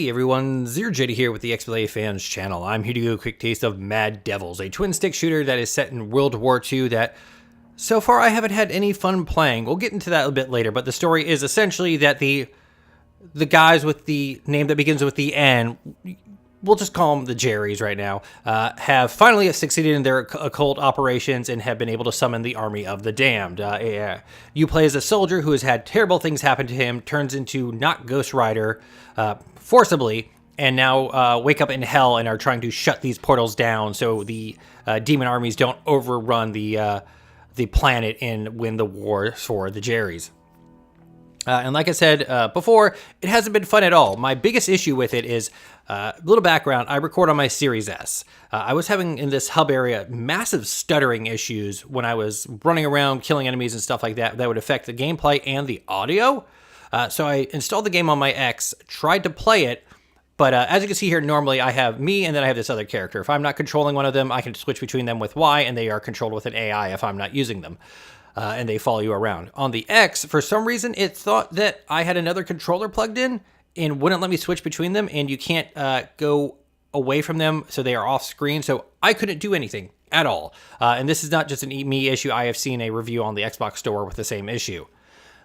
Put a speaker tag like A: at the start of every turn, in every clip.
A: Hey everyone, Zero JD here with the XBLA Fans channel. I'm here to give you a quick taste of Mad Devils, a twin-stick shooter that is set in World War II that so far I haven't had any fun playing. We'll get into that a bit later, but the story is essentially that the guys with the name that begins with the N, we'll just call them the Jerrys right now, have finally succeeded in their occult operations and have been able to summon the army of the damned. You play as a soldier who has had terrible things happen to him, turns into not Ghost Rider forcibly, and now wake up in hell and are trying to shut these portals down so the demon armies don't overrun the planet and win the war for the Jerrys. And like I said before, it hasn't been fun at all. My biggest issue with it is, a little background, I record on my Series S. I was having, in this hub area, massive stuttering issues when I was running around, killing enemies and stuff like that, that would affect the gameplay and the audio. So I installed the game on my X, tried to play it, but as you can see here, normally I have me and then I have this other character. If I'm not controlling one of them, I can switch between them with Y, and they are controlled with an AI if I'm not using them. And they follow you around. On the X, for some reason, it thought that I had another controller plugged in and wouldn't let me switch between them, and you can't go away from them, so they are off screen, so I couldn't do anything at all. And this is not just an me issue. I have seen a review on the Xbox store with the same issue.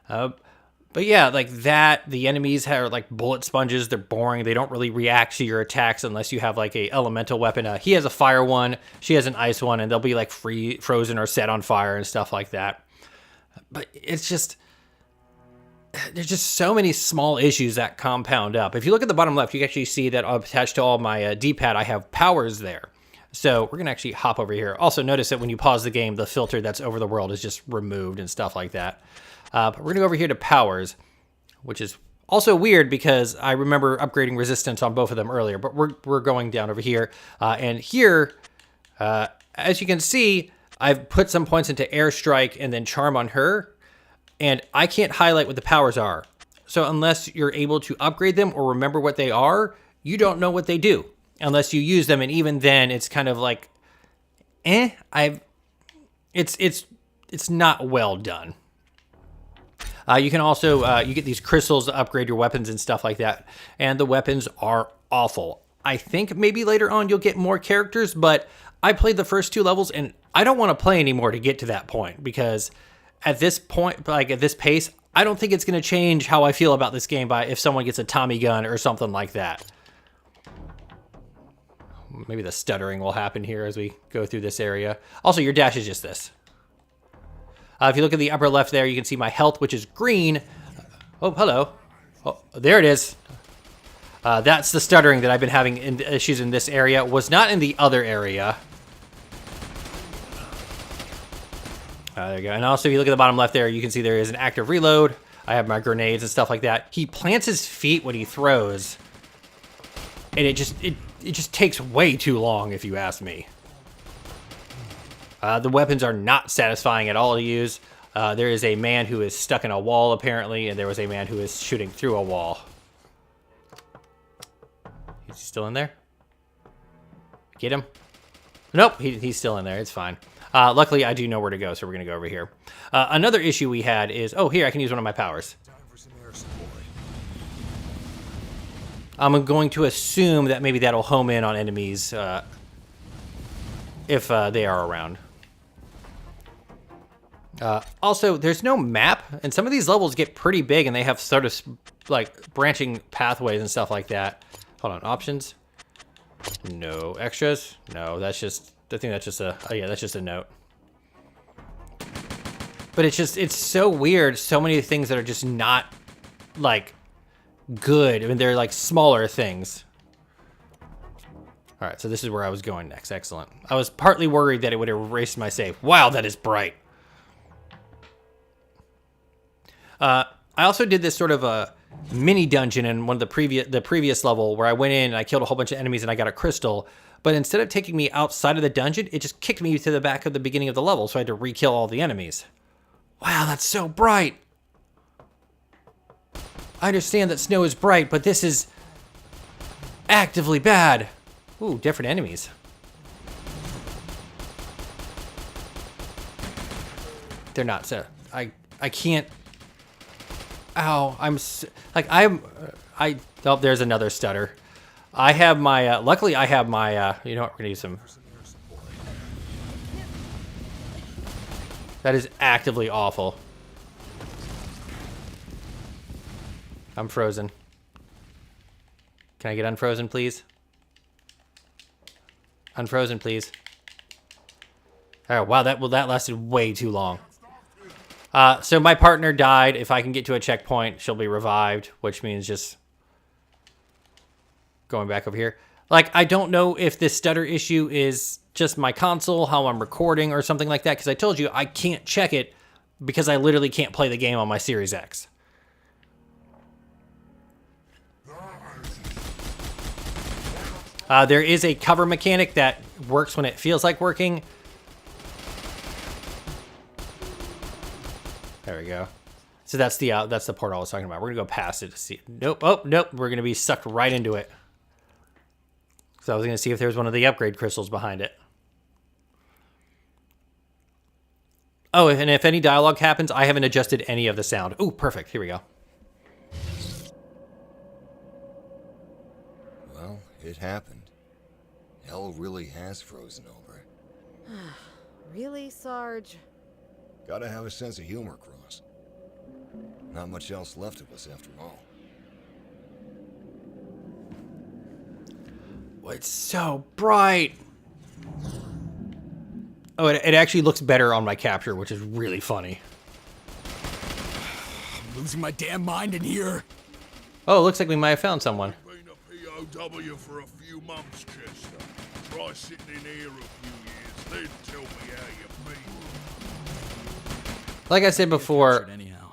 A: But yeah, like that, the enemies are like bullet sponges. They're boring. They don't really react to your attacks unless you have like a elemental weapon. He has a fire one, she has an ice one, and they'll be like frozen or set on fire and stuff like that. But it's just, there's just so many small issues that compound up. If you look at the bottom left, you can actually see that attached to all my D-pad, I have powers there. So we're going to actually hop over here. Also notice that when you pause the game, the filter that's over the world is just removed and stuff like that. But we're going to go over here to powers, which is also weird because I remember upgrading resistance on both of them earlier, but we're going down over here. And here, as you can see, I've put some points into airstrike and then charm on her, and I can't highlight what the powers are. So unless you're able to upgrade them or remember what they are, you don't know what they do unless you use them. And even then it's kind of like, it's not well done. You can also, you get these crystals to upgrade your weapons and stuff like that. And the weapons are awful. I think maybe later on you'll get more characters, but I played the first 2 levels and I don't want to play anymore to get to that point, because at this point, like at this pace, I don't think it's going to change how I feel about this game by if someone gets a Tommy gun or something like that. Maybe the stuttering will happen here as we go through this area. Also, your dash is just this. If you look at the upper left there, you can see my health, which is green. Oh, hello. Oh, there it is. That's the stuttering that I've been having issues in this area. Was not in the other area. There you go. And also, if you look at the bottom left there, you can see there is an active reload. I have my grenades and stuff like that. He plants his feet when he throws, and it just takes way too long, if you ask me. The weapons are not satisfying at all to use. There is a man who is stuck in a wall, apparently, and there was a man who is shooting through a wall. Is he still in there? Get him? Nope, he's still in there. It's fine. Luckily, I do know where to go, so we're going to go over here. Another issue we had is... Oh, here, I can use one of my powers. I'm going to assume that maybe that'll home in on enemies if they are around. Also, there's no map, and some of these levels get pretty big, and they have sort of like branching pathways and stuff like that. Hold on, options? No. Extras? No, that's just, I think that's just a, oh yeah, that's just a note. But it's so weird, so many things that are just not, like, good. I mean, they're like smaller things. All right, so this is where I was going next. Excellent. I was partly worried that it would erase my save. Wow, that is bright. I also did this sort of a mini dungeon in one of the previous level where I went in and I killed a whole bunch of enemies and I got a crystal. But instead of taking me outside of the dungeon, it just kicked me to the back of the beginning of the level, so I had to re-kill all the enemies. Wow, that's so bright. I understand that snow is bright, but this is actively bad. Ooh, different enemies. They're not, so I can't Ow, oh, there's another stutter. I have my, luckily I have my, you know what, we're gonna use some. That is actively awful. I'm frozen. Can I get unfrozen, please? Unfrozen, please. Oh, wow, that lasted way too long. So my partner died. If I can get to a checkpoint, she'll be revived, which means just going back over here. Like, I don't know if this stutter issue is just my console, how I'm recording, or something like that, because I told you I can't check it because I literally can't play the game on my Series X. There is a cover mechanic that works when it feels like working. There we go. So that's the portal I was talking about. We're gonna go past it to see. Nope. Oh, nope. We're gonna be sucked right into it. So I was gonna see if there was one of the upgrade crystals behind it. Oh, and if any dialogue happens, I haven't adjusted any of the sound. Oh, perfect. Here we go.
B: Well, it happened. Hell really has frozen over.
C: Really, Sarge?
B: Gotta have a sense of humor, Cross. Not much else left of us after all.
A: Oh, it's so bright. Oh, it actually looks better on my capture, which is really funny.
D: I'm losing my damn mind in here.
A: Oh, it looks like we might have found someone.
E: Been a POW for a few months, Chester. Try sitting in here a few years, then tell me how you feel.
A: Like I said before,
D: Anyhow.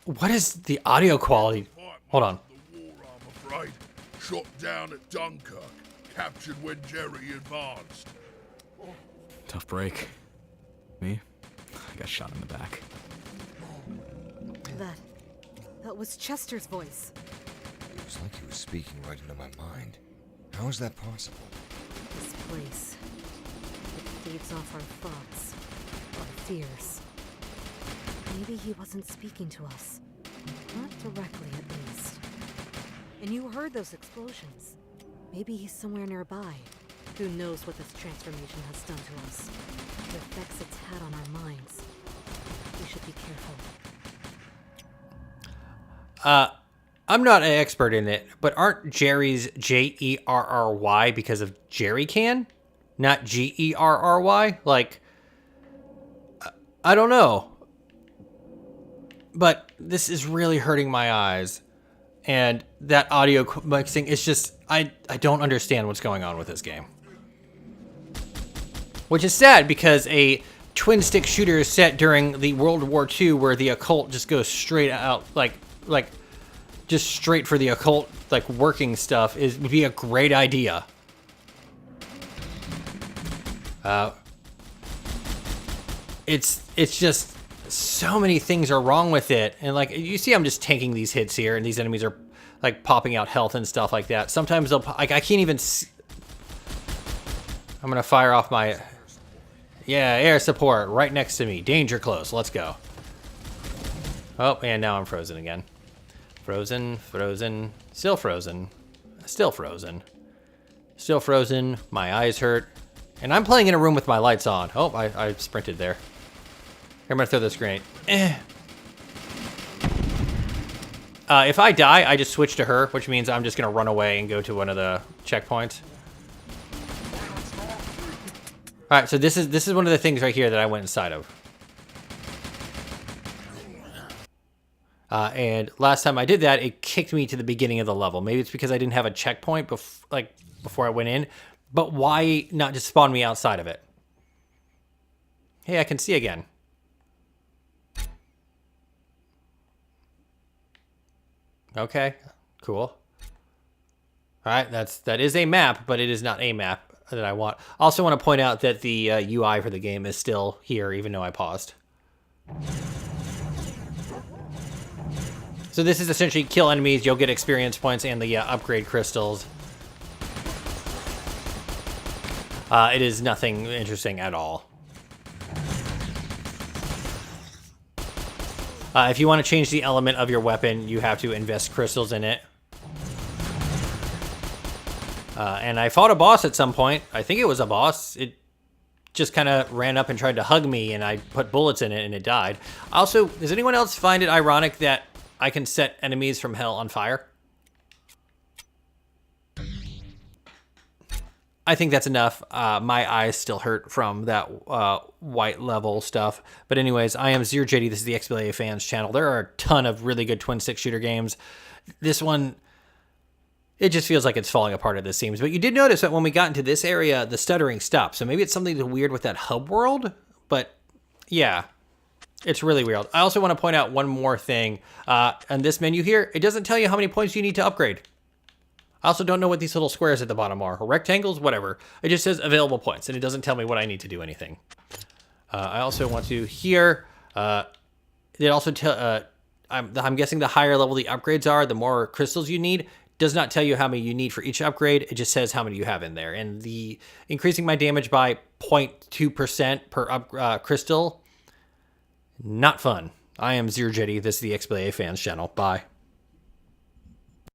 A: what is the audio quality? Hold on.
E: The war, I'm afraid. Shot down at Dunkirk. Captured when Jerry advanced.
D: Tough break. Me? I got shot in the back.
C: That was Chester's voice.
B: It was like he was speaking right into my mind. How is that possible?
C: This place. It feeds off our thoughts, our fears. Maybe he wasn't speaking to us. Not directly, at least. And you heard those explosions. Maybe he's somewhere nearby. Who knows what this transformation has done to us? The effects it's had on our minds. We should be careful.
A: I'm not an expert in it, but aren't Jerry's Jerry because of Jerry can? Not Gerry? Like, I don't know. But this is really hurting my eyes. And that audio mixing is just, I don't understand what's going on with this game. Which is sad because a twin stick shooter is set during the World War II where the occult just goes straight out, like just straight for the occult, like working stuff would be a great idea. It's just so many things are wrong with it, and like you see, I'm just tanking these hits here, and these enemies are like popping out health and stuff like that. Sometimes they'll like I can't even. I'm gonna fire off my. Yeah, air support right next to me. Danger close. Let's go. Oh, and now I'm frozen again. Frozen, frozen, still frozen, still frozen, still frozen. My eyes hurt. And I'm playing in a room with my lights on. Oh, I sprinted there. Here, I'm gonna throw this grenade. If I die, I just switch to her, which means I'm just gonna run away and go to one of the checkpoints. All right, so this is one of the things right here that I went inside of. And last time I did that, it kicked me to the beginning of the level. Maybe it's because I didn't have a checkpoint before I went in. But why not just spawn me outside of it? Hey, I can see again. Okay, cool. All right, that is a map, but it is not a map that I want. Also want to point out that the UI for the game is still here, even though I paused. So this is essentially kill enemies, you'll get experience points and the upgrade crystals. It is nothing interesting at all. If you want to change the element of your weapon, you have to invest crystals in it. And I fought a boss at some point. I think it was a boss. It just kind of ran up and tried to hug me, and I put bullets in it, and it died. Also, does anyone else find it ironic that I can set enemies from hell on fire? I think that's enough. My eyes still hurt from that white level stuff. But anyways, I am Zero JD. This is the XBLA Fans channel. There are a ton of really good twin-stick shooter games. This one, it just feels like it's falling apart at the seams. But you did notice that when we got into this area, the stuttering stopped. So maybe it's something weird with that hub world. But yeah, it's really weird. I also want to point out one more thing. On this menu here, it doesn't tell you how many points you need to upgrade. I also don't know what these little squares at the bottom are, or rectangles, whatever. It just says available points, and it doesn't tell me what I need to do anything. I also want to here. It also tell. I'm guessing the higher level the upgrades are, the more crystals you need. Does not tell you how many you need for each upgrade. It just says how many you have in there. And the increasing my damage by 0.2% per crystal. Not fun. I am Zero Jetty. This is the XBLA Fans channel. Bye.